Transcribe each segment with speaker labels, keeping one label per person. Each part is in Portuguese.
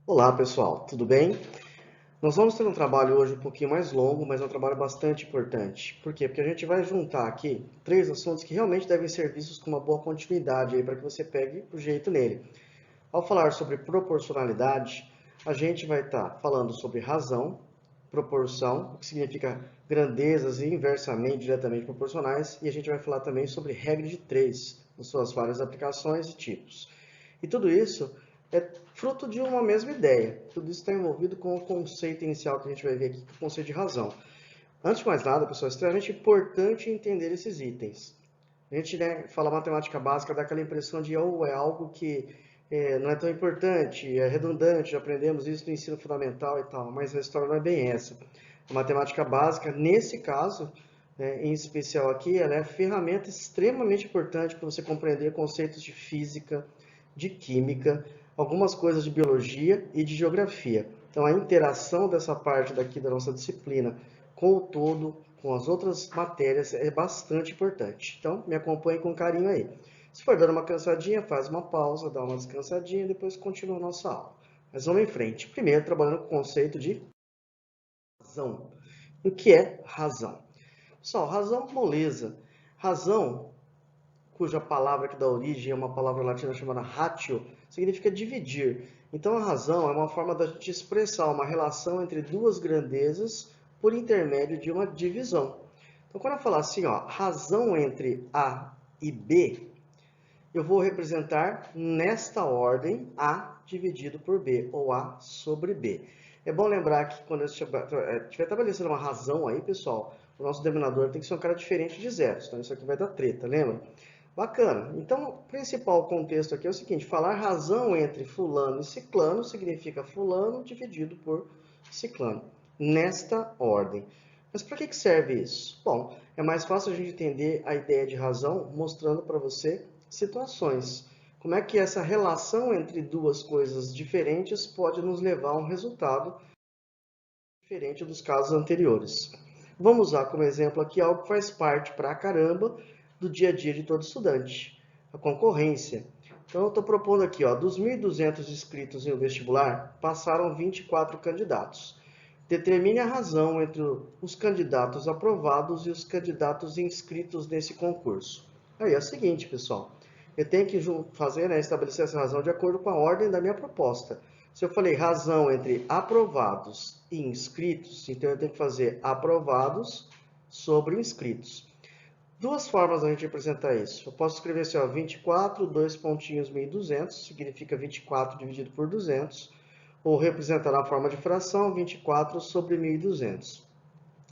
Speaker 1: Olá pessoal, tudo bem? Nós vamos ter um trabalho hoje um pouquinho mais longo, mas é um trabalho bastante importante. Por quê? Porque a gente vai juntar aqui três assuntos que realmente devem ser vistos com uma boa continuidade aí para que você pegue o jeito nele. Ao falar sobre proporcionalidade, a gente vai estar falando sobre razão, proporção, o que significa grandezas e inversamente diretamente proporcionais, e a gente vai falar também sobre regra de três, nas suas várias aplicações e tipos. E tudo isso é fruto de uma mesma ideia. Tudo isso está envolvido com o conceito inicial que a gente vai ver aqui, que é o conceito de razão. Antes de mais nada, pessoal, é extremamente importante entender esses itens. A gente, fala matemática básica, dá aquela impressão de é algo que não é tão importante, é redundante, já aprendemos isso no ensino fundamental e tal, mas a história não é bem essa. A matemática básica, nesse caso, em especial aqui, ela é ferramenta extremamente importante para você compreender conceitos de física, de química, algumas coisas de biologia e de geografia. Então, a interação dessa parte daqui da nossa disciplina com o todo, com as outras matérias, é bastante importante. Então, me acompanhe com carinho aí. Se for dando uma cansadinha, faz uma pausa, dá uma descansadinha e depois continua a nossa aula. Mas vamos em frente. Primeiro, trabalhando com o conceito de razão. O que é razão? Pessoal, razão, moleza. Razão, cuja palavra que dá origem é uma palavra latina chamada ratio, significa dividir. Então, a razão é uma forma de expressar uma relação entre duas grandezas por intermédio de uma divisão. Então, quando eu falar assim, ó, razão entre A e B, eu vou representar nesta ordem A dividido por B, ou A sobre B. É bom lembrar que quando eu estiver estabelecendo uma razão aí, pessoal, o nosso denominador tem que ser um cara diferente de zeros. Então, isso aqui vai dar treta, lembra? Bacana. Então, o principal contexto aqui é o seguinte: falar razão entre fulano e ciclano significa fulano dividido por ciclano, nesta ordem. Mas para que serve isso? Bom, é mais fácil a gente entender a ideia de razão mostrando para você situações. Como é que essa relação entre duas coisas diferentes pode nos levar a um resultado diferente dos casos anteriores. Vamos usar como exemplo aqui algo que faz parte pra caramba do dia a dia de todo estudante, a concorrência. Então eu estou propondo aqui, ó, dos 1.200 inscritos em um vestibular, passaram 24 candidatos. Determine a razão entre os candidatos aprovados e os candidatos inscritos nesse concurso. Aí é o seguinte, pessoal, eu tenho que fazer, estabelecer essa razão de acordo com a ordem da minha proposta. Se eu falei razão entre aprovados e inscritos, então eu tenho que fazer aprovados sobre inscritos. Duas formas da gente representar isso. Eu posso escrever assim, ó, 24, dois pontinhos, 1.200, significa 24 dividido por 200, ou representar na forma de fração 24 sobre 1.200.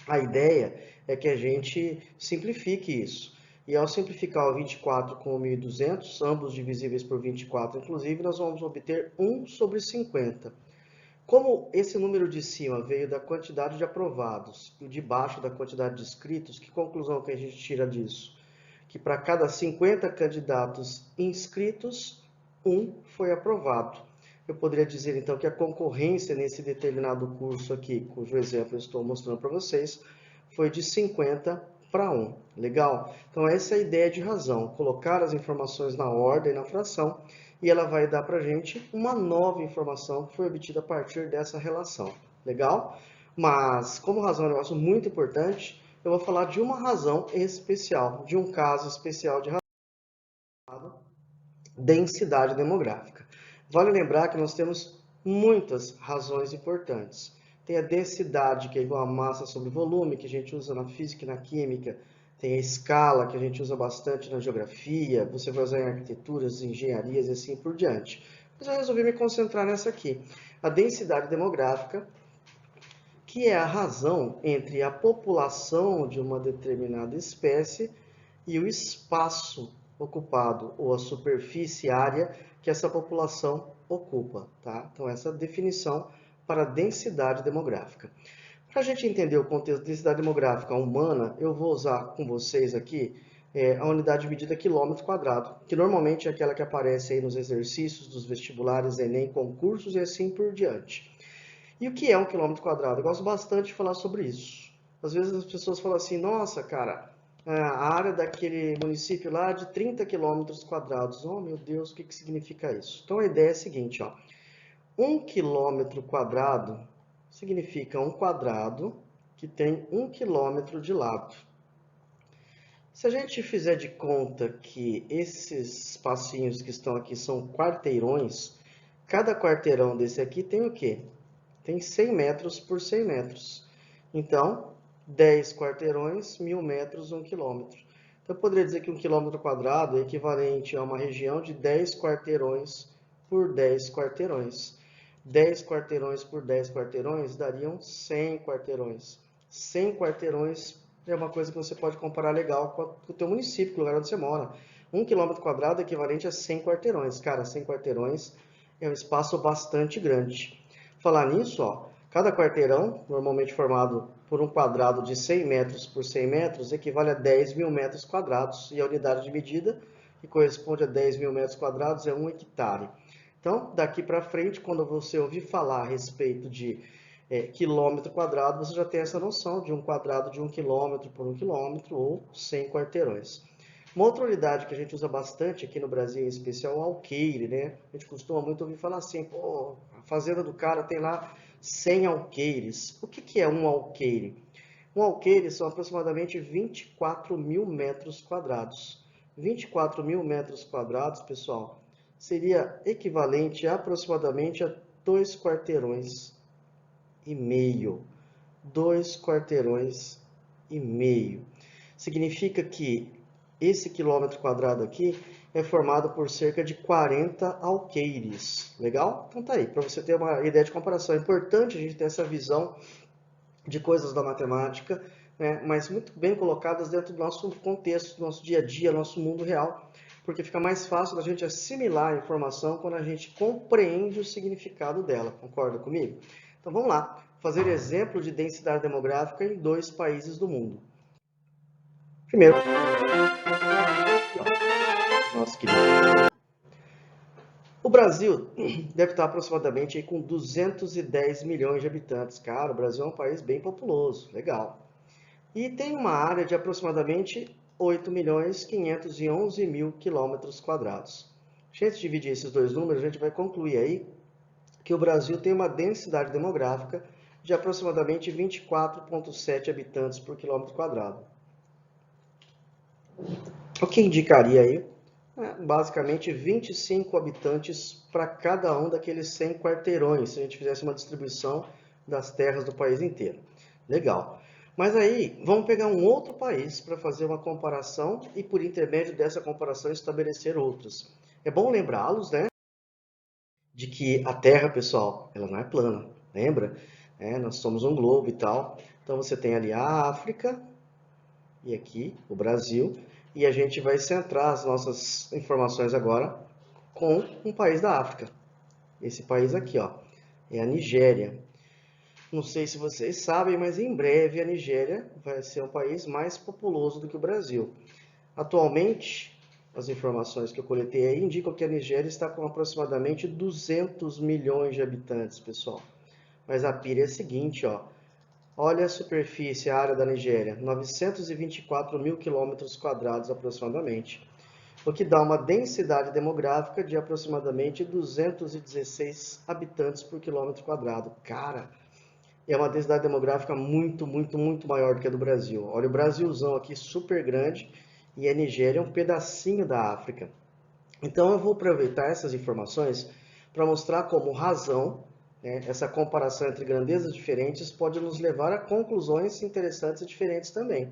Speaker 1: A ideia é que a gente simplifique isso. E ao simplificar o 24 com o 1.200, ambos divisíveis por 24, inclusive, nós vamos obter 1 sobre 50. Como esse número de cima veio da quantidade de aprovados e o de baixo da quantidade de inscritos, que conclusão que a gente tira disso? Que para cada 50 candidatos inscritos, um foi aprovado. Eu poderia dizer então que a concorrência nesse determinado curso aqui, cujo exemplo eu estou mostrando para vocês, foi de 50 para 1. Legal? Então essa é a ideia de razão, colocar as informações na ordem, na fração, e ela vai dar para a gente uma nova informação que foi obtida a partir dessa relação. Legal? Mas, como razão é um negócio muito importante, eu vou falar de uma razão especial, de um caso especial de razão, densidade demográfica. Vale lembrar que nós temos muitas razões importantes. Tem a densidade, que é igual a massa sobre volume, que a gente usa na física e na química. Tem a escala, que a gente usa bastante na geografia. Você vai usar em arquiteturas, engenharias e assim por diante. Mas eu resolvi me concentrar nessa aqui. A densidade demográfica, que é a razão entre a população de uma determinada espécie e o espaço ocupado, ou a superfície área que essa população ocupa. Tá? Então, essa é a definição para a densidade demográfica. Para a gente entender o contexto de densidade demográfica humana, eu vou usar com vocês aqui a unidade de medida quilômetro quadrado, que normalmente é aquela que aparece aí nos exercícios dos vestibulares, Enem, concursos e assim por diante. E o que é um quilômetro quadrado? Eu gosto bastante de falar sobre isso. Às vezes as pessoas falam assim, nossa, cara, a área daquele município lá é de 30 quilômetros quadrados. Oh, meu Deus, o que significa isso? Então a ideia é a seguinte, ó. 1 quilômetro quadrado significa um quadrado que tem 1 quilômetro de lado. Se a gente fizer de conta que esses espacinhos que estão aqui são quarteirões, cada quarteirão desse aqui tem o quê? Tem 100 metros por 100 metros. Então, 10 quarteirões, 1000 metros, 1 quilômetro. Então, eu poderia dizer que 1 quilômetro quadrado é equivalente a uma região de 10 quarteirões por 10 quarteirões. 10 quarteirões por 10 quarteirões dariam 100 quarteirões. 100 quarteirões é uma coisa que você pode comparar legal com o teu município, com o lugar onde você mora. 1 quilômetro quadrado é equivalente a 100 quarteirões. Cara, 100 quarteirões é um espaço bastante grande. Falar nisso, ó, cada quarteirão, normalmente formado por um quadrado de 100 metros por 100 metros, equivale a 10.000 metros quadrados. E a unidade de medida, que corresponde a 10.000 metros quadrados, é 1 hectare. Então, daqui para frente, quando você ouvir falar a respeito de quilômetro quadrado, você já tem essa noção de um quadrado de 1 quilômetro por 1 quilômetro ou 100 quarteirões. Uma outra unidade que a gente usa bastante aqui no Brasil, em especial, é o alqueire, né? A gente costuma muito ouvir falar assim, pô, a fazenda do cara tem lá 100 alqueires. O que é um alqueire? Um alqueire são aproximadamente 24.000 metros quadrados. 24.000 metros quadrados, pessoal, seria equivalente aproximadamente a 2 quarteirões e meio. 2 quarteirões e meio. Significa que esse quilômetro quadrado aqui é formado por cerca de 40 alqueires. Legal? Então tá aí, para você ter uma ideia de comparação. É importante a gente ter essa visão de coisas da matemática, né, mas muito bem colocadas dentro do nosso contexto, do nosso dia a dia, nosso mundo real, porque fica mais fácil da gente assimilar a informação quando a gente compreende o significado dela. Concorda comigo? Então vamos lá, fazer exemplo de densidade demográfica em 2 países do mundo. Primeiro, nosso querido. O Brasil deve estar aproximadamente aí com 210 milhões de habitantes. Cara, o Brasil é um país bem populoso, legal. E tem uma área de aproximadamente 8.511.000 quilômetros quadrados. Se a gente dividir esses dois números, a gente vai concluir aí que o Brasil tem uma densidade demográfica de aproximadamente 24,7 habitantes por quilômetro quadrado. O que indicaria aí, basicamente, 25 habitantes para cada um daqueles 100 quarteirões, se a gente fizesse uma distribuição das terras do país inteiro. Legal. Mas aí, vamos pegar um outro país para fazer uma comparação e, por intermédio dessa comparação, estabelecer outros. É bom lembrá-los, né, de que a Terra, pessoal, ela não é plana, lembra? Nós somos um globo e tal. Então, você tem ali a África e aqui o Brasil. E a gente vai centrar as nossas informações agora com um país da África. Esse país aqui, ó, é a Nigéria. Não sei se vocês sabem, mas em breve a Nigéria vai ser um país mais populoso do que o Brasil. Atualmente, as informações que eu coletei aí indicam que a Nigéria está com aproximadamente 200 milhões de habitantes, pessoal. Mas a pira é a seguinte, ó. Olha a superfície, a área da Nigéria, 924.000 quilômetros quadrados aproximadamente, o que dá uma densidade demográfica de aproximadamente 216 habitantes por quilômetro quadrado. Cara, é uma densidade demográfica muito, muito, muito maior do que a do Brasil. Olha, o Brasilzão aqui super grande e a Nigéria é um pedacinho da África. Então eu vou aproveitar essas informações para mostrar como razão, né, essa comparação entre grandezas diferentes pode nos levar a conclusões interessantes e diferentes também.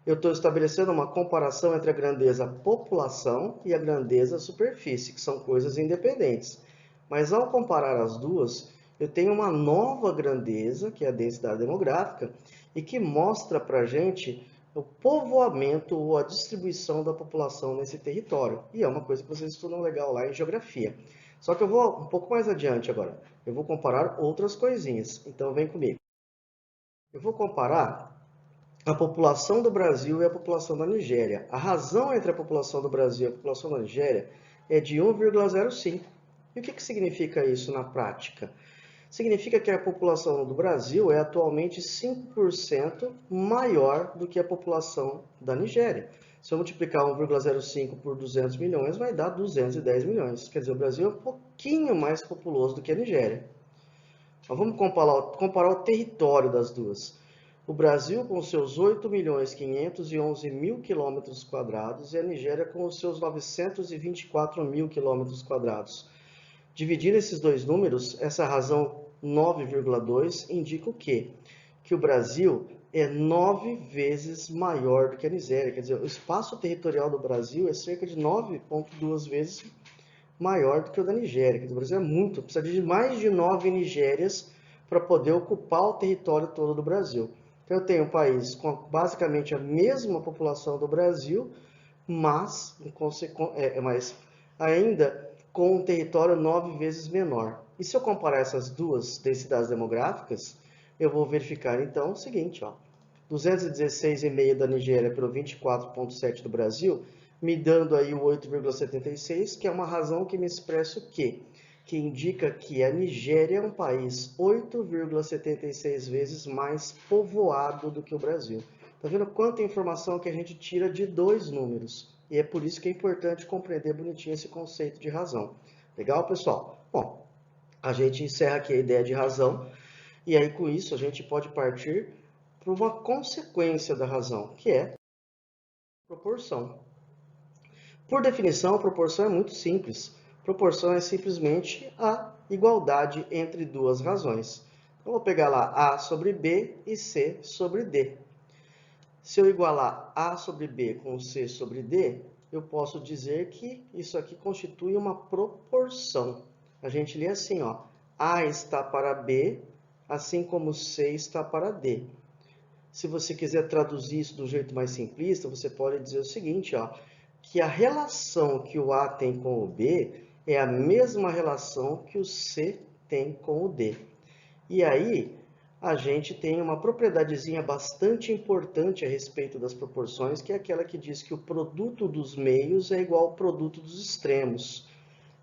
Speaker 1: Eu estou estabelecendo uma comparação entre a grandeza população e a grandeza superfície, que são coisas independentes. Mas ao comparar as duas, eu tenho uma nova grandeza, que é a densidade demográfica, e que mostra para a gente o povoamento ou a distribuição da população nesse território. E é uma coisa que vocês estudam legal lá em geografia. Só que eu vou um pouco mais adiante agora. Eu vou comparar outras coisinhas. Então vem comigo. Eu vou comparar a população do Brasil e a população da Nigéria. A razão entre a população do Brasil e a população da Nigéria é de 1,05. E o que significa isso na prática? Significa que a população do Brasil é atualmente 5% maior do que a população da Nigéria. Se eu multiplicar 1,05 por 200 milhões, vai dar 210 milhões. Quer dizer, o Brasil é um pouquinho mais populoso do que a Nigéria. Mas vamos comparar o território das duas. O Brasil com os seus 8.511.000 quilômetros quadrados e a Nigéria com os seus 924.000 quilômetros quadrados. Dividindo esses dois números, essa razão 9,2 indica o quê? Que o Brasil é 9 vezes maior do que a Nigéria. Quer dizer, o espaço territorial do Brasil é cerca de 9,2 vezes maior do que o da Nigéria. Quer dizer, o Brasil é muito, precisa de mais de 9 Nigérias para poder ocupar o território todo do Brasil. Então eu tenho um país com basicamente a mesma população do Brasil, mas ainda com um território 9 vezes menor. E se eu comparar essas duas densidades demográficas, eu vou verificar então o seguinte, ó, 216,5 da Nigéria pelo 24,7 do Brasil, me dando aí o 8,76, que é uma razão que me expressa o quê? Que indica que a Nigéria é um país 8,76 vezes mais povoado do que o Brasil. Tá vendo quanta informação que a gente tira de dois números? E é por isso que é importante compreender bonitinho esse conceito de razão. Legal, pessoal? Bom, a gente encerra aqui a ideia de razão. E aí, com isso, a gente pode partir para uma consequência da razão, que é proporção. Por definição, a proporção é muito simples. Proporção é simplesmente a igualdade entre duas razões. Eu vou pegar lá A sobre B e C sobre D. Se eu igualar A sobre B com C sobre D, eu posso dizer que isso aqui constitui uma proporção. A gente lê assim, ó, A está para B, assim como C está para D. Se você quiser traduzir isso do jeito mais simplista, você pode dizer o seguinte, ó, que a relação que o A tem com o B é a mesma relação que o C tem com o D. E aí, a gente tem uma propriedadezinha bastante importante a respeito das proporções, que é aquela que diz que o produto dos meios é igual ao produto dos extremos.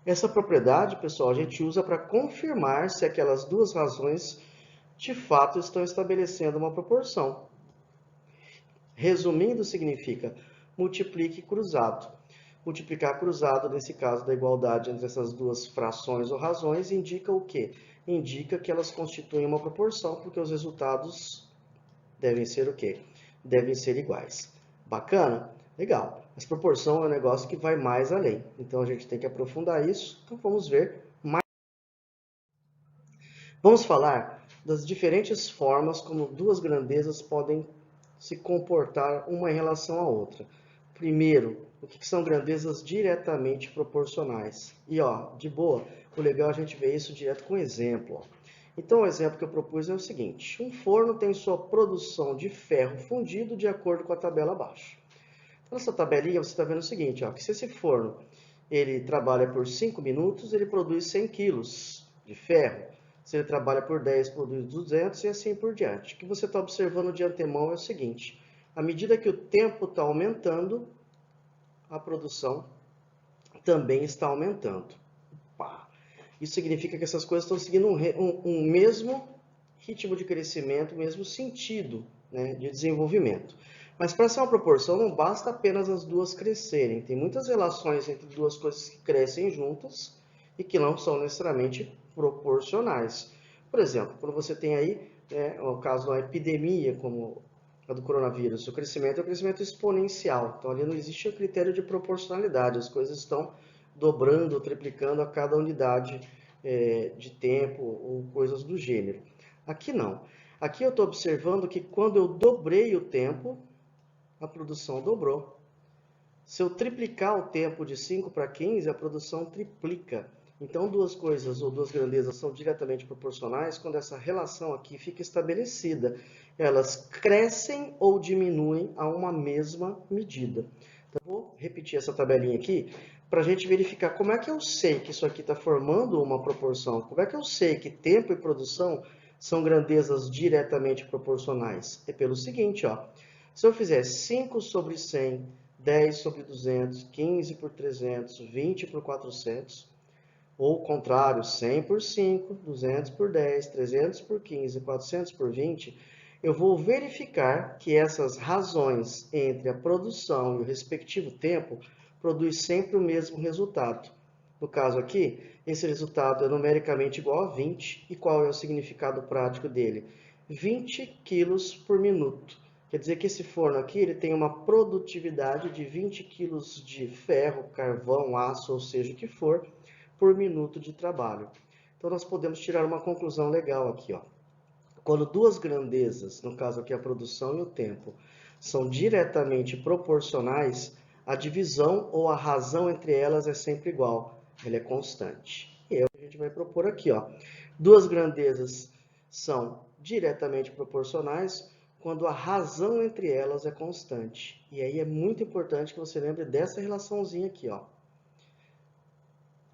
Speaker 1: Essa propriedade, pessoal, a gente usa para confirmar se aquelas duas razões de fato estão estabelecendo uma proporção. Resumindo, significa multiplique cruzado. Multiplicar cruzado, nesse caso da igualdade entre essas duas frações ou razões, indica o quê? Indica que elas constituem uma proporção, porque os resultados devem ser o quê? Devem ser iguais. Bacana? Legal. Mas proporção é um negócio que vai mais além. Então a gente tem que aprofundar isso. Então vamos ver mais. Vamos falar das diferentes formas como duas grandezas podem se comportar uma em relação à outra. Primeiro, o que são grandezas diretamente proporcionais. E, ó, de boa, o legal é a gente ver isso direto com exemplo. Ó. Então, o exemplo que eu propus é o seguinte. Um forno tem sua produção de ferro fundido de acordo com a tabela abaixo. Então, nessa tabelinha, você está vendo o seguinte, ó, que se esse forno ele trabalha por 5 minutos, ele produz 100 quilos de ferro. Se ele trabalha por 10, produz 200 e assim por diante. O que você está observando de antemão é o seguinte. À medida que o tempo está aumentando, a produção também está aumentando. Opa. Isso significa que essas coisas estão seguindo um mesmo ritmo de crescimento, mesmo sentido, né, de desenvolvimento. Mas para ser uma proporção, não basta apenas as duas crescerem. Tem muitas relações entre duas coisas que crescem juntas e que não são necessariamente proporcionais. Por exemplo, quando você tem aí o caso de uma epidemia, como a do coronavírus, o crescimento é um crescimento exponencial. Então, ali não existe o critério de proporcionalidade. As coisas estão dobrando, triplicando a cada unidade de tempo ou coisas do gênero. Aqui não. Aqui eu estou observando que quando eu dobrei o tempo, a produção dobrou. Se eu triplicar o tempo de 5 para 15, a produção triplica. Então, duas coisas ou duas grandezas são diretamente proporcionais quando essa relação aqui fica estabelecida. Elas crescem ou diminuem a uma mesma medida. Então, vou repetir essa tabelinha aqui para a gente verificar como é que eu sei que isso aqui está formando uma proporção. Como é que eu sei que tempo e produção são grandezas diretamente proporcionais? É pelo seguinte, ó. Se eu fizer 5 sobre 100, 10 sobre 200, 15 por 300, 20 por 400, ou o contrário, 100 por 5, 200 por 10, 300 por 15, 400 por 20, eu vou verificar que essas razões entre a produção e o respectivo tempo produz sempre o mesmo resultado. No caso aqui, esse resultado é numericamente igual a 20, e qual é o significado prático dele? 20 quilos por minuto. Quer dizer que esse forno aqui ele tem uma produtividade de 20 quilos de ferro, carvão, aço, ou seja o que for, por minuto de trabalho. Então nós podemos tirar uma conclusão legal aqui, ó. Quando duas grandezas, no caso aqui a produção e o tempo, são diretamente proporcionais, a divisão ou a razão entre elas é sempre igual, ela é constante. E é o que a gente vai propor aqui, ó. Duas grandezas são diretamente proporcionais quando a razão entre elas é constante. E aí é muito importante que você lembre dessa relaçãozinha aqui, ó.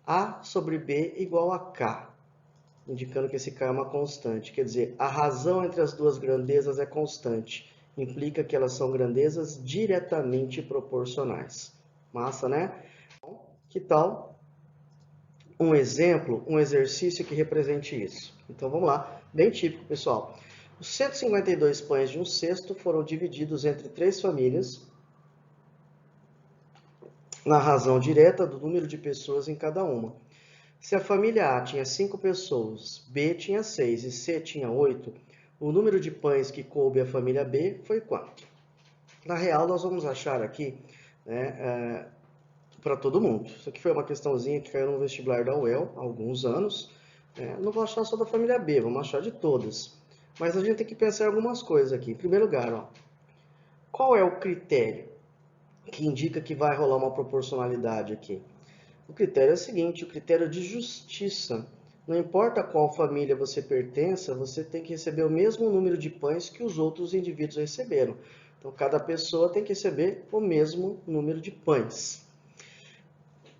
Speaker 1: A sobre B igual a K, indicando que esse K é uma constante. Quer dizer, a razão entre as duas grandezas é constante. Implica que elas são grandezas diretamente proporcionais. Massa, né? Que tal um exemplo, um exercício que represente isso? Então vamos lá, bem típico, pessoal. Os 152 pães de um cesto foram divididos entre 3 famílias, na razão direta do número de pessoas em cada uma. Se a família A tinha 5 pessoas, B tinha 6 e C tinha 8, o número de pães que coube à família B foi quanto? Na real, nós vamos achar aqui, né, para todo mundo. Isso aqui foi uma questãozinha que caiu no vestibular da UEL há alguns anos. Não vou achar só da família B, vamos achar de todas. Mas a gente tem que pensar em algumas coisas aqui. Em primeiro lugar, ó, qual é o critério que indica que vai rolar uma proporcionalidade aqui? O critério é o seguinte, o critério de justiça. Não importa a qual família você pertença, você tem que receber o mesmo número de pães que os outros indivíduos receberam. Então, cada pessoa tem que receber o mesmo número de pães.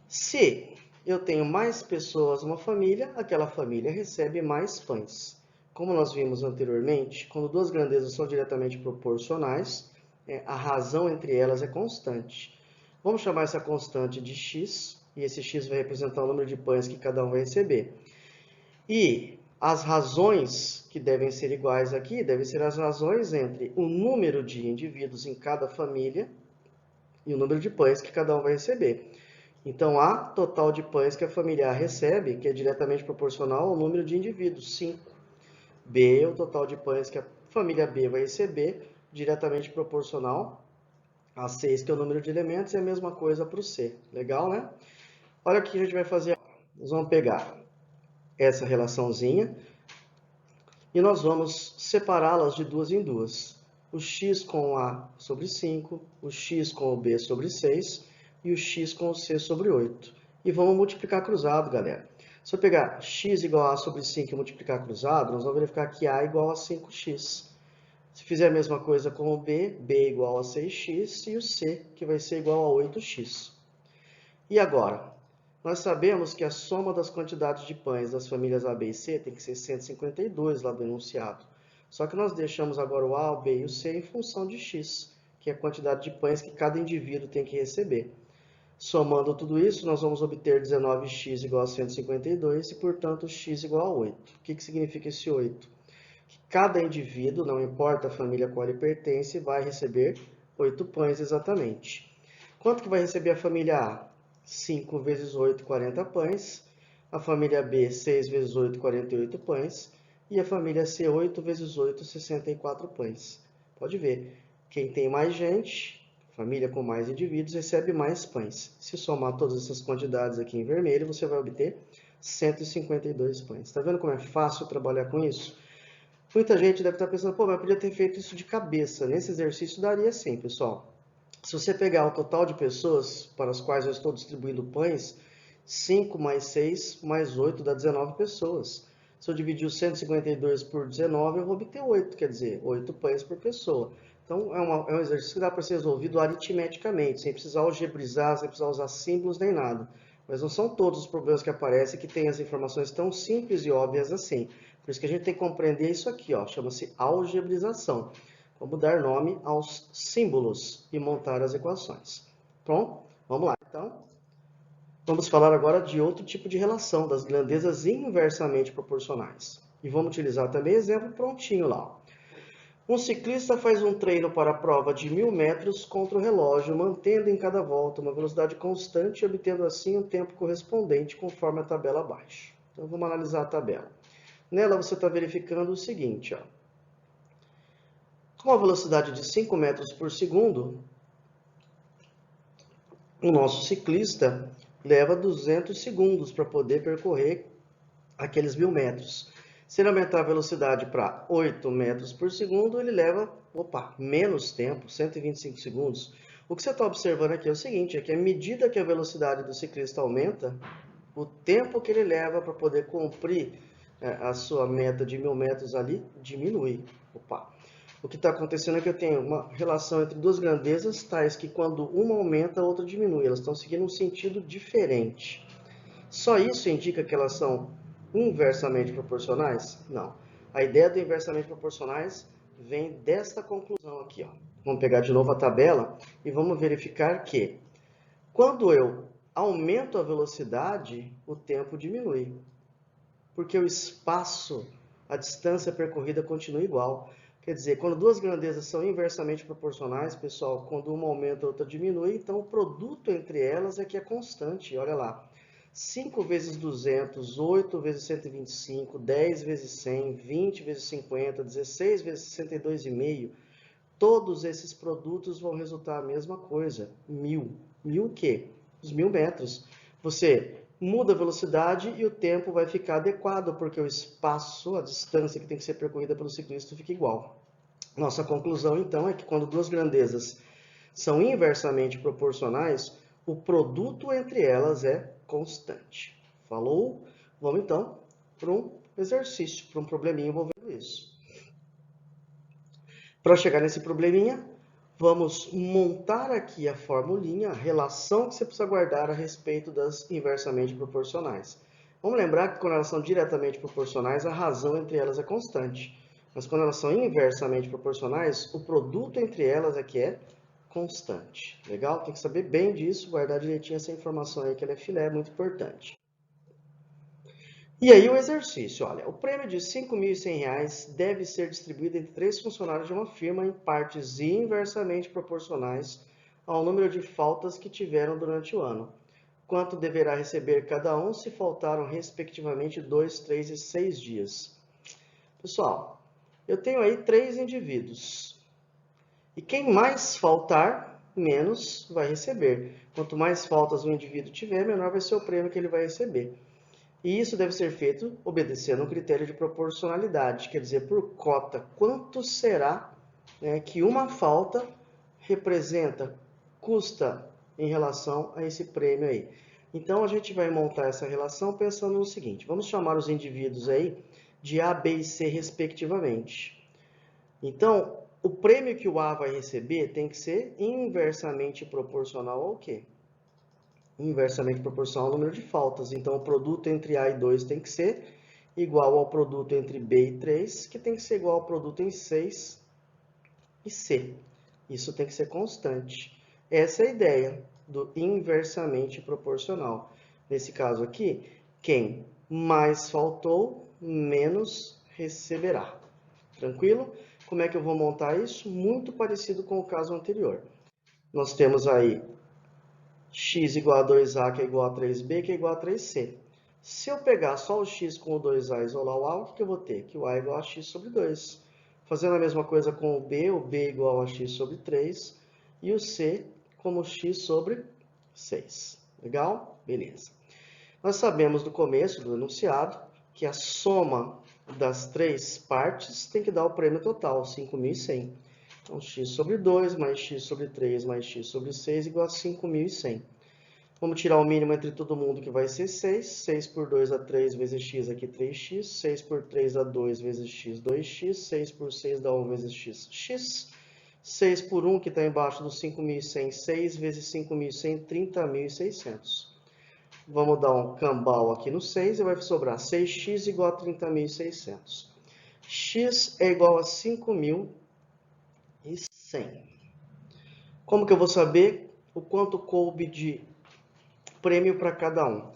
Speaker 1: Se eu tenho mais pessoas numa família, aquela família recebe mais pães. Como nós vimos anteriormente, quando duas grandezas são diretamente proporcionais, a razão entre elas é constante. Vamos chamar essa constante de x, e esse x vai representar o número de pães que cada um vai receber. E as razões que devem ser iguais aqui, devem ser as razões entre o número de indivíduos em cada família e o número de pães que cada um vai receber. Então, A, total de pães que a família A recebe, que é diretamente proporcional ao número de indivíduos, 5. B, o total de pães que a família B vai receber, diretamente proporcional a 6, que é o número de elementos, e a mesma coisa para o C. Legal, né? Olha o que a gente vai fazer. Nós vamos pegar essa relaçãozinha e nós vamos separá-las de duas em duas. O x com o A sobre 5, o x com o B sobre 6 e o x com o C sobre 8. E vamos multiplicar cruzado, galera. Se eu pegar x igual a A sobre 5 e multiplicar cruzado, nós vamos verificar que A igual a 5x. Se fizer a mesma coisa com o B, B igual a 6x e o C, que vai ser igual a 8x. E agora? Nós sabemos que a soma das quantidades de pães das famílias A, B e C tem que ser 152 lá do enunciado. Só que nós deixamos agora o A, o B e o C em função de x, que é a quantidade de pães que cada indivíduo tem que receber. Somando tudo isso, nós vamos obter 19x igual a 152 e, portanto, x igual a 8. O que significa esse 8? Que cada indivíduo, não importa a família a qual ele pertence, vai receber 8 pães exatamente. Quanto que vai receber a família A? 5 vezes 8, 40 pães. A família B, 6 vezes 8, 48 pães. E a família C, 8 vezes 8, 64 pães. Pode ver, quem tem mais gente, família com mais indivíduos, recebe mais pães. Se somar todas essas quantidades aqui em vermelho, você vai obter 152 pães. Está vendo como é fácil trabalhar com isso? Muita gente deve estar pensando, pô, mas eu podia ter feito isso de cabeça. Nesse exercício daria sim, pessoal. Se você pegar o total de pessoas para as quais eu estou distribuindo pães, 5 mais 6 mais 8 dá 19 pessoas. Se eu dividir os 152 por 19, eu vou obter 8, quer dizer, 8 pães por pessoa. Então, é um exercício que dá para ser resolvido aritmeticamente, sem precisar algebrizar, sem precisar usar símbolos nem nada. Mas não são todos os problemas que aparecem que têm as informações tão simples e óbvias assim. Por isso que a gente tem que compreender isso aqui, ó, chama-se algebrização. Vamos dar nome aos símbolos e montar as equações. Pronto? Vamos lá, então. Vamos falar agora de outro tipo de relação, das grandezas inversamente proporcionais. E vamos utilizar também exemplo prontinho lá. Ó. Um ciclista faz um treino para a prova de 1.000 metros contra o relógio, mantendo em cada volta uma velocidade constante e obtendo assim um tempo correspondente conforme a tabela abaixo. Então vamos analisar a tabela. Nela você está verificando o seguinte, ó. Com a velocidade de 5 metros por segundo, o nosso ciclista leva 200 segundos para poder percorrer aqueles 1.000 metros. Se ele aumentar a velocidade para 8 metros por segundo, ele leva, menos tempo, 125 segundos. O que você está observando aqui é o seguinte, é que à medida que a velocidade do ciclista aumenta, o tempo que ele leva para poder cumprir a sua meta de 1.000 metros ali diminui. O que está acontecendo é que eu tenho uma relação entre duas grandezas, tais que quando uma aumenta, a outra diminui. Elas estão seguindo um sentido diferente. Só isso indica que elas são inversamente proporcionais? Não. A ideia do inversamente proporcionais vem desta conclusão aqui, ó. Vamos pegar de novo a tabela e vamos verificar que quando eu aumento a velocidade, o tempo diminui. Porque o espaço, a distância percorrida continua igual. Quer dizer, quando duas grandezas são inversamente proporcionais, pessoal, quando uma aumenta, a outra diminui, então o produto entre elas é que é constante. Olha lá, 5 vezes 200, 8 vezes 125, 10 vezes 100, 20 vezes 50, 16 vezes 62,5, todos esses produtos vão resultar a mesma coisa, 1.000. 1.000 o quê? Os 1.000 metros. Você muda a velocidade e o tempo vai ficar adequado, porque o espaço, a distância que tem que ser percorrida pelo ciclista fica igual. Nossa conclusão, então, é que quando duas grandezas são inversamente proporcionais, o produto entre elas é constante. Falou? Vamos, então, para um exercício, para um probleminha envolvendo isso. Para chegar nesse probleminha, vamos montar aqui a formulinha, a relação que você precisa guardar a respeito das inversamente proporcionais. Vamos lembrar que quando elas são diretamente proporcionais, a razão entre elas é constante. Mas quando elas são inversamente proporcionais, o produto entre elas é que é constante. Legal? Tem que saber bem disso, guardar direitinho essa informação aí, que ela é filé, é muito importante. E aí o exercício, olha, o prêmio de R$ 5.100 deve ser distribuído entre 3 funcionários de uma firma em partes inversamente proporcionais ao número de faltas que tiveram durante o ano. Quanto deverá receber cada um se faltaram respectivamente 2, 3 e 6 dias? Pessoal, eu tenho aí 3 indivíduos. E quem mais faltar, menos vai receber. Quanto mais faltas o indivíduo tiver, menor vai ser o prêmio que ele vai receber. E isso deve ser feito obedecendo um critério de proporcionalidade, quer dizer, por cota, quanto será que uma falta representa, custa em relação a esse prêmio aí. Então, a gente vai montar essa relação pensando no seguinte, vamos chamar os indivíduos aí de A, B e C, respectivamente. Então, o prêmio que o A vai receber tem que ser inversamente proporcional ao quê? Inversamente proporcional ao número de faltas. Então, o produto entre A e 2 tem que ser igual ao produto entre B e 3, que tem que ser igual ao produto em 6 e C. Isso tem que ser constante. Essa é a ideia do inversamente proporcional. Nesse caso aqui, quem mais faltou, menos receberá. Tranquilo? Como é que eu vou montar isso? Muito parecido com o caso anterior. Nós temos aí x igual a 2a, que é igual a 3b, que é igual a 3c. Se eu pegar só o x com o 2a e isolar o a, o que eu vou ter? Que o a é igual a x sobre 2. Fazendo a mesma coisa com o b é igual a x sobre 3, e o c como x sobre 6. Legal? Beleza. Nós sabemos do começo do enunciado que a soma das 3 partes tem que dar o prêmio total, 5.100. Então, x sobre 2 mais x sobre 3 mais x sobre 6 igual a 5.100. Vamos tirar o mínimo entre todo mundo, que vai ser 6. 6 por 2 dá 3 vezes x, aqui 3x. 6 por 3 dá 2 vezes x, 2x. 6 por 6 dá 1 vezes x, x. 6 por 1, que está embaixo do 5.100, 6 vezes 5.100, 30.600. Vamos dar um cambal aqui no 6 e vai sobrar 6x igual a 30.600. X é igual a 5.100. Como que eu vou saber o quanto coube de prêmio para cada um?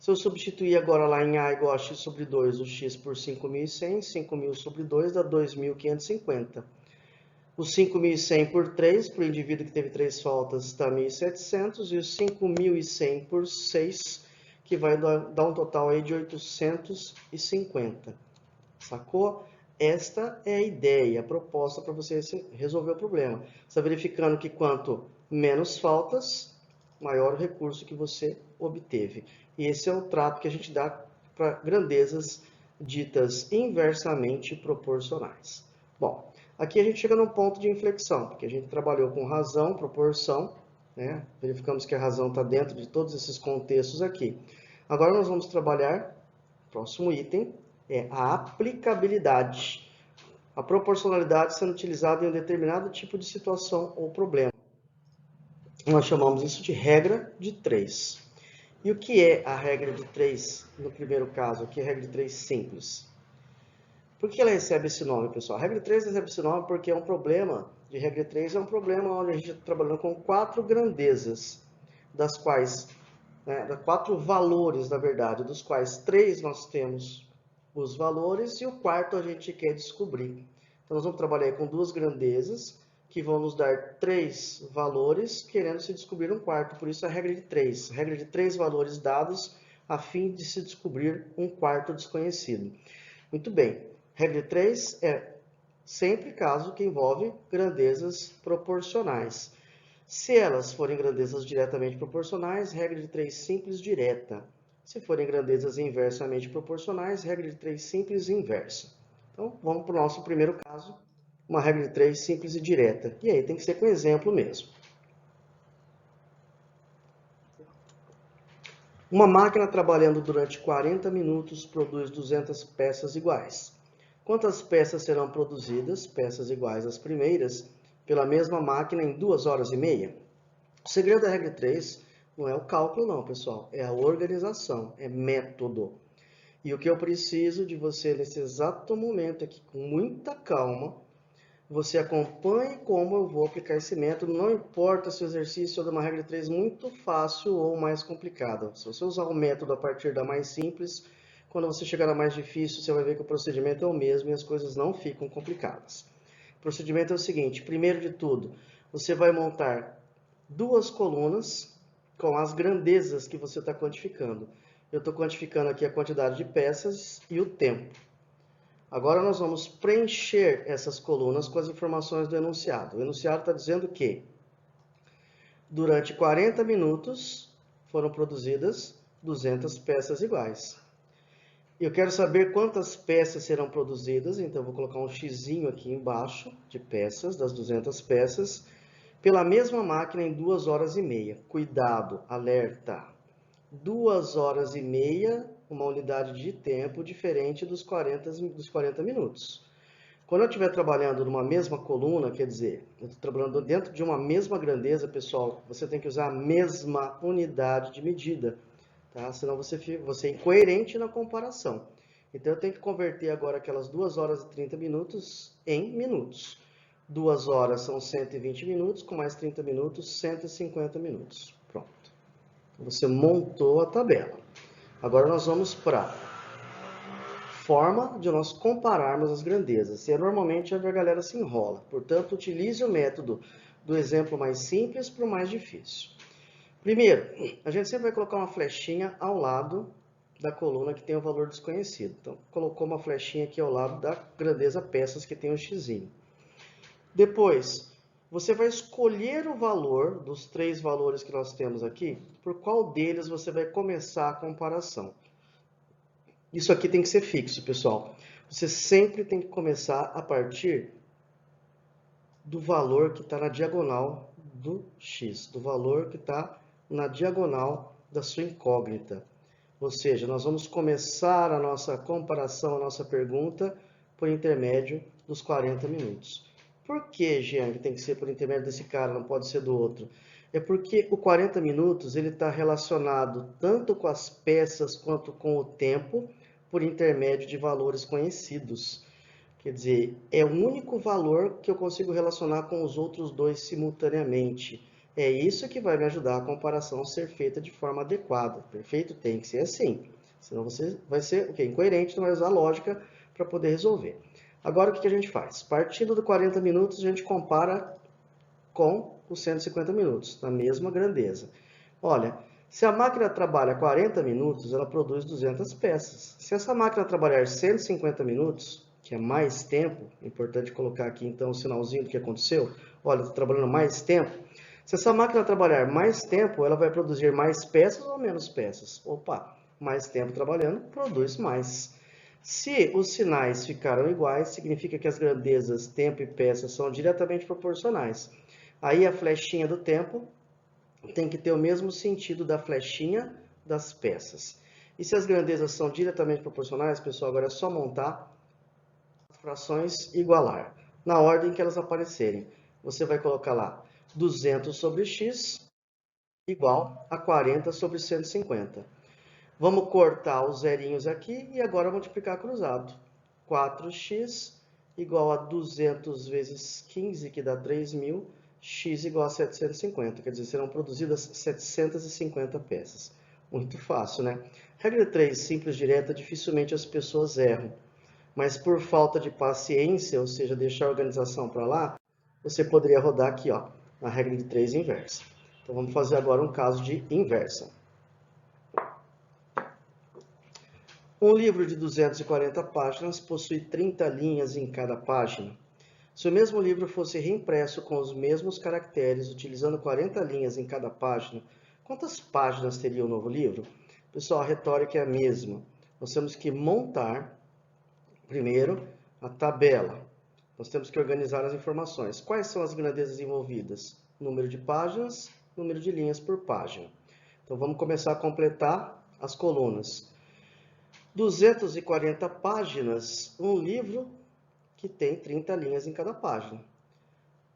Speaker 1: Se eu substituir agora lá em A igual a x sobre 2, o x por 5.100, 5.000 sobre 2 dá 2.550. O 5.100 por 3, para o indivíduo que teve 3 faltas, está 1.700. E o 5.100 por 6, que vai dar um total aí de 850. Sacou? Esta é a ideia, a proposta para você resolver o problema. Você está verificando que quanto menos faltas, maior o recurso que você obteve. E esse é o trato que a gente dá para grandezas ditas inversamente proporcionais. Bom, aqui a gente chega num ponto de inflexão, porque a gente trabalhou com razão, proporção, né? Verificamos que a razão está dentro de todos esses contextos aqui. Agora nós vamos trabalhar, próximo item, é a aplicabilidade. A proporcionalidade sendo utilizada em um determinado tipo de situação ou problema. Nós chamamos isso de regra de 3. E o que é a regra de 3 no primeiro caso? Aqui é a regra de 3 simples. Por que ela recebe esse nome, pessoal? A regra de 3 recebe esse nome porque é um problema, de regra de 3 é um problema onde a gente está trabalhando com 4 grandezas, das quais, 4 valores, na verdade, dos quais 3 nós temos os valores e o quarto a gente quer descobrir. Então, nós vamos trabalhar com 2 grandezas, que vão nos dar 3 valores, querendo se descobrir um quarto. Por isso a regra de 3. Regra de 3 valores dados, a fim de se descobrir um quarto desconhecido. Muito bem. Regra de 3 é sempre caso que envolve grandezas proporcionais. Se elas forem grandezas diretamente proporcionais, regra de 3 simples direta. Se forem grandezas inversamente proporcionais, regra de 3 simples inversa. Então, vamos para o nosso primeiro caso, uma regra de 3 simples e direta. E aí tem que ser com exemplo mesmo. Uma máquina trabalhando durante 40 minutos produz 200 peças iguais. Quantas peças serão produzidas, peças iguais às primeiras, pela mesma máquina em 2 horas e meia? O segredo da regra 3 não é o cálculo não, pessoal, é a organização, é método. E o que eu preciso de você nesse exato momento aqui, com muita calma, você acompanhe como eu vou aplicar esse método, não importa se o exercício é de uma regra de 3 muito fácil ou mais complicada. Se você usar o método a partir da mais simples, quando você chegar na mais difícil, você vai ver que o procedimento é o mesmo e as coisas não ficam complicadas. O procedimento é o seguinte, primeiro de tudo, você vai montar 2 colunas com as grandezas que você está quantificando. Eu estou quantificando aqui a quantidade de peças e o tempo. Agora nós vamos preencher essas colunas com as informações do enunciado. O enunciado está dizendo que durante 40 minutos foram produzidas 200 peças iguais. Eu quero saber quantas peças serão produzidas, então eu vou colocar um xizinho aqui embaixo de peças, das 200 peças, pela mesma máquina em 2 horas e meia. Cuidado, alerta! 2 horas e meia, uma unidade de tempo diferente dos 40 minutos. Quando eu estiver trabalhando numa mesma coluna, quer dizer, eu estou trabalhando dentro de uma mesma grandeza, pessoal, você tem que usar a mesma unidade de medida, tá? Senão você é incoerente na comparação. Então eu tenho que converter agora aquelas 2 horas e 30 minutos em minutos. 2 horas são 120 minutos, com mais 30 minutos, 150 minutos. Pronto. Você montou a tabela. Agora nós vamos para a forma de nós compararmos as grandezas. E é normalmente onde a galera se enrola. Portanto, utilize o método do exemplo mais simples para o mais difícil. Primeiro, a gente sempre vai colocar uma flechinha ao lado da coluna que tem o valor desconhecido. Então, colocou uma flechinha aqui ao lado da grandeza peças que tem um xizinho. Depois, você vai escolher o valor dos 3 valores que nós temos aqui, por qual deles você vai começar a comparação. Isso aqui tem que ser fixo, pessoal. Você sempre tem que começar a partir do valor que está na diagonal do x, do valor que está na diagonal da sua incógnita. Ou seja, nós vamos começar a nossa comparação, a nossa pergunta, por intermédio dos 40 minutos. Por que, Jean, que tem que ser por intermédio desse cara, não pode ser do outro? É porque o 40 minutos ele está relacionado tanto com as peças quanto com o tempo, por intermédio de valores conhecidos. Quer dizer, é o único valor que eu consigo relacionar com os outros dois simultaneamente. É isso que vai me ajudar a comparação ser feita de forma adequada. Perfeito? Tem que ser assim. Senão você vai ser incoerente, não vai usar lógica para poder resolver. Agora o que a gente faz? Partindo do 40 minutos, a gente compara com os 150 minutos, na mesma grandeza. Olha, se a máquina trabalha 40 minutos, ela produz 200 peças. Se essa máquina trabalhar 150 minutos, que é mais tempo, é importante colocar aqui então o sinalzinho do que aconteceu. Olha, estou trabalhando mais tempo. Se essa máquina trabalhar mais tempo, ela vai produzir mais peças ou menos peças? Opa, mais tempo trabalhando, produz mais. Se os sinais ficaram iguais, significa que as grandezas tempo e peças são diretamente proporcionais. Aí a flechinha do tempo tem que ter o mesmo sentido da flechinha das peças. E se as grandezas são diretamente proporcionais, pessoal, agora é só montar as frações e igualar. Na ordem que elas aparecerem, você vai colocar lá 200 sobre x igual a 40 sobre 150. Vamos cortar os zerinhos aqui e agora multiplicar cruzado. 4x igual a 200 vezes 15, que dá 3.000, x igual a 750, quer dizer, serão produzidas 750 peças. Muito fácil, né? Regra 3, simples, direta, dificilmente as pessoas erram. Mas por falta de paciência, ou seja, deixar a organização para lá, você poderia rodar aqui, ó, a regra de 3 inversa. Então vamos fazer agora um caso de inversa. Um livro de 240 páginas possui 30 linhas em cada página. Se o mesmo livro fosse reimpresso com os mesmos caracteres, utilizando 40 linhas em cada página, quantas páginas teria o novo livro? Pessoal, a retórica é a mesma. Nós temos que montar, primeiro, a tabela. Nós temos que organizar as informações. Quais são as grandezas envolvidas? Número de páginas, número de linhas por página. Então, vamos começar a completar as colunas. 240 páginas, um livro que tem 30 linhas em cada página.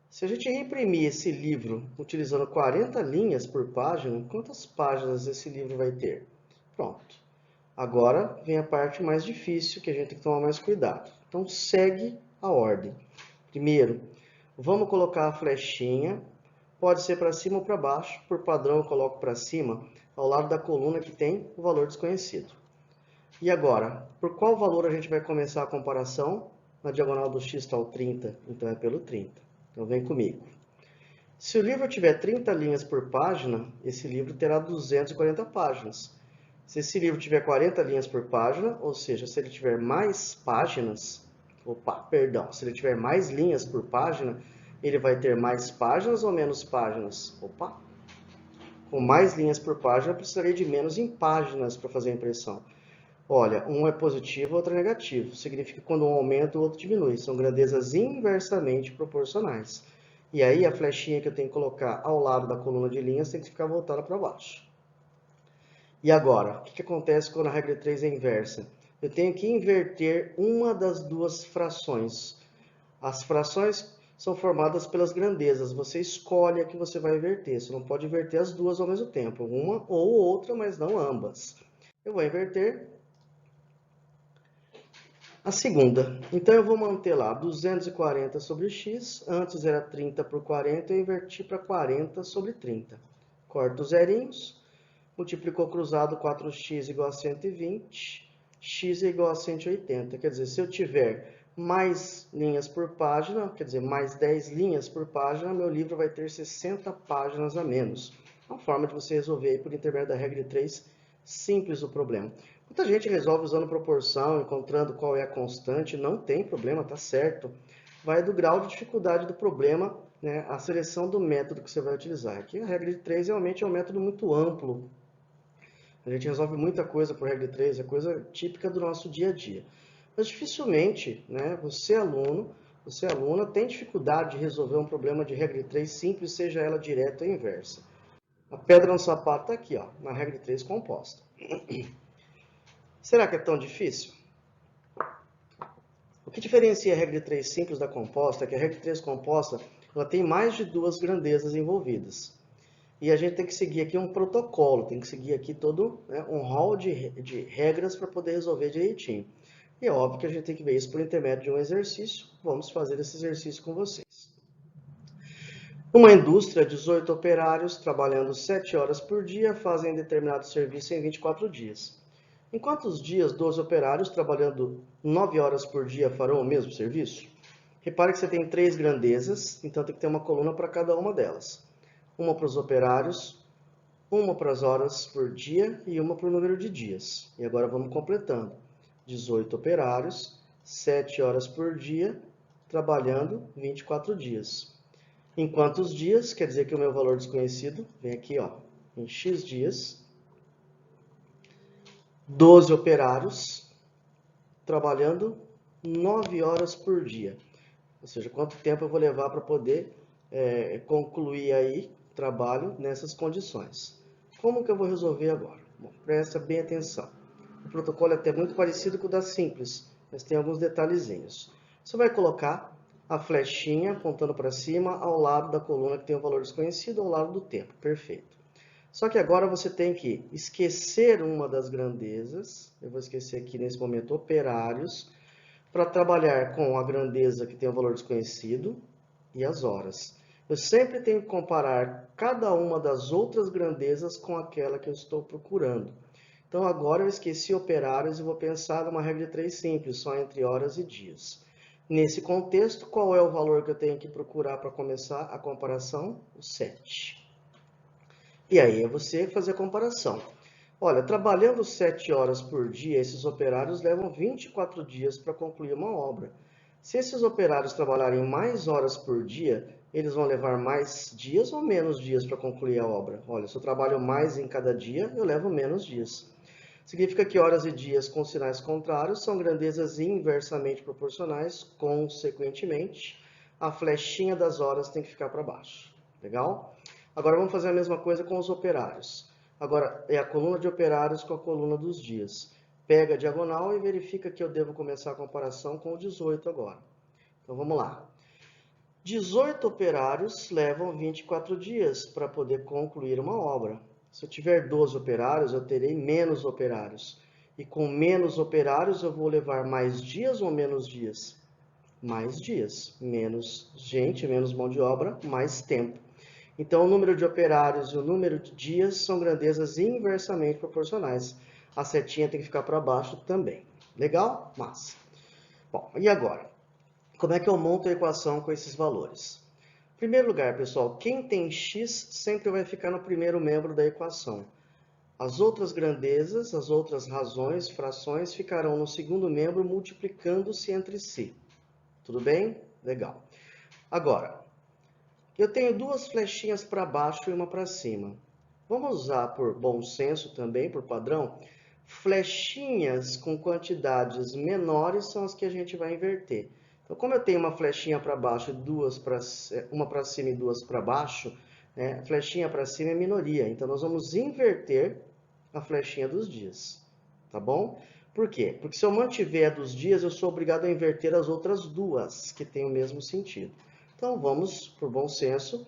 Speaker 1: Se a gente reimprimir esse livro utilizando 40 linhas por página, quantas páginas esse livro vai ter? Pronto. Agora vem a parte mais difícil, que a gente tem que tomar mais cuidado. Então, segue a ordem. Primeiro, vamos colocar a flechinha, pode ser para cima ou para baixo. Por padrão, eu coloco para cima, ao lado da coluna que tem o valor desconhecido. E agora, por qual valor a gente vai começar a comparação? Na diagonal do x está o 30, então é pelo 30. Então vem comigo. Se o livro tiver 30 linhas por página, esse livro terá 240 páginas. Se esse livro tiver 40 linhas por página, ou seja, se ele tiver mais páginas, se ele tiver mais linhas por página, ele vai ter mais páginas ou menos páginas? Com mais linhas por página, eu precisaria de menos em páginas para fazer a impressão. Olha, um é positivo, outro é negativo. Significa que quando um aumenta, o outro diminui. São grandezas inversamente proporcionais. E aí a flechinha que eu tenho que colocar ao lado da coluna de linhas tem que ficar voltada para baixo. E agora, o que acontece quando a regra 3 é inversa? Eu tenho que inverter uma das duas frações. As frações são formadas pelas grandezas. Você escolhe a que você vai inverter. Você não pode inverter as duas ao mesmo tempo. Uma ou outra, mas não ambas. Eu vou inverter a segunda. Então, eu vou manter lá 240 sobre x. Antes era 30 por 40, eu inverti para 40 sobre 30. Corto os zerinhos. Multiplicou cruzado, 4x igual a 120. X é igual a 180. Quer dizer, se eu tiver mais linhas por página, quer dizer, mais 10 linhas por página, meu livro vai ter 60 páginas a menos. É uma forma de você resolver aí, por intermédio da regra de 3, simples o problema. Muita gente resolve usando proporção, encontrando qual é a constante, não tem problema, tá certo. Vai do grau de dificuldade do problema, né, a seleção do método que você vai utilizar. Aqui a regra de 3 realmente é um método muito amplo. A gente resolve muita coisa por regra de 3, é coisa típica do nosso dia a dia. Mas dificilmente, né, você aluna, tem dificuldade de resolver um problema de regra de 3 simples, seja ela direta ou inversa. A pedra no sapato está aqui, ó, na regra de 3 composta. Será que é tão difícil? O que diferencia a regra de 3 simples da composta é que a regra de 3 composta ela tem mais de duas grandezas envolvidas. E a gente tem que seguir aqui um protocolo, tem que seguir aqui todo, né, um hall de regras para poder resolver direitinho. E é óbvio que a gente tem que ver isso por intermédio de um exercício. Vamos fazer esse exercício com vocês. Uma indústria, 18 operários trabalhando 7 horas por dia fazem determinado serviço em 24 dias. Em quantos dias 12 operários trabalhando 9 horas por dia farão o mesmo serviço? Repare que você tem 3 grandezas, então tem que ter uma coluna para cada uma delas. Uma para os operários, uma para as horas por dia e uma para o número de dias. E agora vamos completando. 18 operários, 7 horas por dia, trabalhando 24 dias. Em quantos dias? Quer dizer que o meu valor desconhecido vem aqui, ó, em X dias. 12 operários trabalhando 9 horas por dia. Ou seja, quanto tempo eu vou levar para poder concluir aí o trabalho nessas condições. Como que eu vou resolver agora? Bom, presta bem atenção. O protocolo é até muito parecido com o da Simples, mas tem alguns detalhezinhos. Você vai colocar a flechinha apontando para cima ao lado da coluna que tem o valor desconhecido, ao lado do tempo. Perfeito. Só que agora você tem que esquecer uma das grandezas. Eu vou esquecer aqui nesse momento operários, para trabalhar com a grandeza que tem o valor desconhecido e as horas. Eu sempre tenho que comparar cada uma das outras grandezas com aquela que eu estou procurando. Então agora eu esqueci operários e vou pensar numa regra de 3 simples, só entre horas e dias. Nesse contexto, qual é o valor que eu tenho que procurar para começar a comparação? O 7. E aí é você fazer a comparação. Olha, trabalhando 7 horas por dia, esses operários levam 24 dias para concluir uma obra. Se esses operários trabalharem mais horas por dia, eles vão levar mais dias ou menos dias para concluir a obra? Olha, se eu trabalho mais em cada dia, eu levo menos dias. Significa que horas e dias com sinais contrários são grandezas inversamente proporcionais, consequentemente, a flechinha das horas tem que ficar para baixo. Legal? Agora vamos fazer a mesma coisa com os operários. Agora é a coluna de operários com a coluna dos dias. Pega a diagonal e verifica que eu devo começar a comparação com o 18 agora. Então vamos lá. 18 operários levam 24 dias para poder concluir uma obra. Se eu tiver 12 operários, eu terei menos operários. E com menos operários, eu vou levar mais dias ou menos dias? Mais dias. Menos gente, menos mão de obra, mais tempo. Então, o número de operários e o número de dias são grandezas inversamente proporcionais. A setinha tem que ficar para baixo também. Legal? Massa. Bom, e agora? Como é que eu monto a equação com esses valores? Em primeiro lugar, pessoal, quem tem x sempre vai ficar no primeiro membro da equação. As outras grandezas, as outras razões, frações, ficarão no segundo membro multiplicando-se entre si. Tudo bem? Legal. Agora, eu tenho duas flechinhas para baixo e uma para cima. Vamos usar por bom senso também, por padrão, flechinhas com quantidades menores são as que a gente vai inverter. Então, como eu tenho uma flechinha para baixo, uma para cima e duas para baixo, né, flechinha para cima é minoria. Então, nós vamos inverter a flechinha dos dias, tá bom? Por quê? Porque se eu mantiver a dos dias, eu sou obrigado a inverter as outras duas, que têm o mesmo sentido. Então, vamos, por bom senso,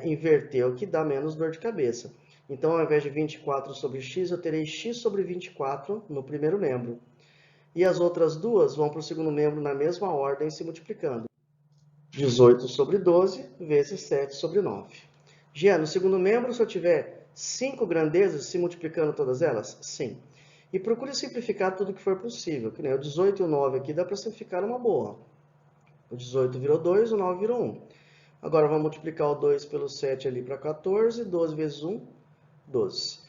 Speaker 1: inverter o que dá menos dor de cabeça. Então, ao invés de 24 sobre x, eu terei x sobre 24 no primeiro membro. E as outras duas vão para o segundo membro na mesma ordem, se multiplicando. 18 sobre 12 vezes 7 sobre 9. Já no segundo membro, se eu tiver 5 grandezas, se multiplicando todas elas? Sim. E procure simplificar tudo que for possível. Que nem o 18 e o 9 aqui dá para simplificar uma boa. O 18 virou 2, o 9 virou 1. Agora vamos multiplicar o 2 pelo 7 ali para 14. 12 vezes 1, 12.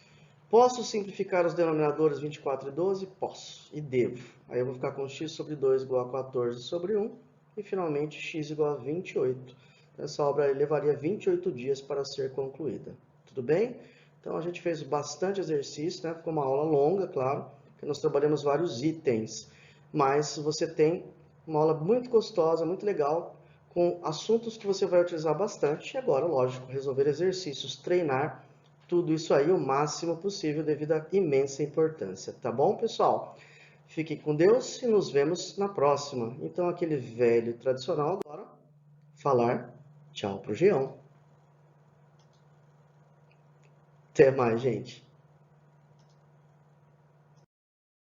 Speaker 1: Posso simplificar os denominadores 24 e 12? Posso. E devo. Aí eu vou ficar com x sobre 2 igual a 14 sobre 1. E finalmente x igual a 28. Essa obra levaria 28 dias para ser concluída. Tudo bem? Então a gente fez bastante exercício, né? Ficou uma aula longa, claro, porque nós trabalhamos vários itens. Mas você tem uma aula muito gostosa, muito legal, com assuntos que você vai utilizar bastante. E agora, lógico, resolver exercícios, treinar tudo isso aí o máximo possível devido à imensa importância. Tá bom, pessoal? Fiquem com Deus e nos vemos na próxima. Então, aquele velho tradicional agora, falar tchau pro Geão. Até mais, gente.